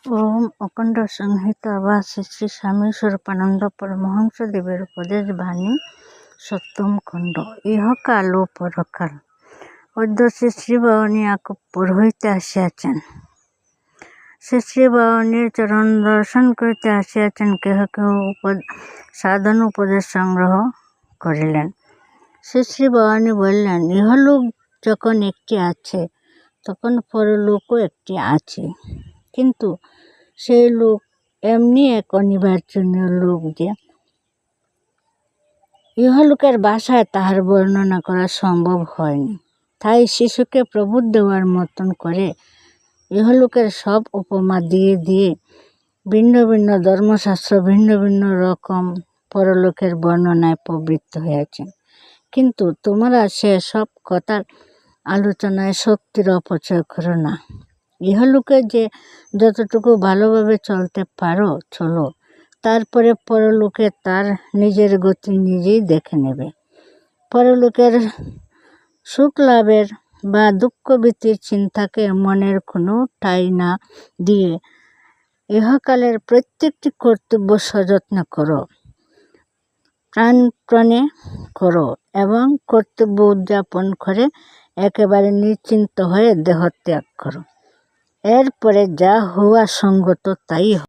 ওম অখণ্ড সংহিতা বা শ্রী শ্রী স্বামী স্বরূপানন্দ পরমহংস দেবের উপদেশ বাণী সপ্তম খণ্ড ইহকাল ও পরকাল। অদ্য শ্রী শ্রী বাবানী আকপ্পুর হইতে আসিয়াছেন। শ্রী শ্রী বাবানীর চরণ দর্শন করিতে আসিয়াছেন। কেহ কেহ সাধন উপদেশ সংগ্রহ করিলেন। শ্রী শ্রী বাবানী বললেন, ইহলোক যখন একটি আছে তখন পরলোকও একটি আছে, কিন্তু সেই লোক এমনি এক অনিবার্যনীয় লোক যে ইহলোকের ভাষায় তাহার বর্ণনা করা সম্ভব হয়নি। তাই শিশুকে প্রবোধ দেওয়ার মতন করে ইহলোকের সব উপমা দিয়ে দিয়ে ভিন্ন ভিন্ন ধর্মশাস্ত্র ভিন্ন ভিন্ন রকম পরলোকের বর্ণনায় প্রবৃত্ত হয়েছে। কিন্তু তোমরা সে সব কথার আলোচনায় শক্তির অপচয় করো না। ইহলোকে যে যতটুকু ভালোভাবে চলতে পারো চলো, তারপরে পরলোকে তার নিজের গতি নিজেই দেখে নেবে। পরলোকের সুখ লাভের বা দুঃখ ভীতির চিন্তাকে মনের কোনো ঠাঁই না দিয়ে ইহকালের প্রত্যেকটি কর্তব্য সযত্ন করো, প্রাণপণে করো এবং কর্তব্য উদযাপন করে একেবারে নিশ্চিন্ত হয়ে দেহত্যাগ করো। এরপরে যা হওয়া সঙ্গত তাই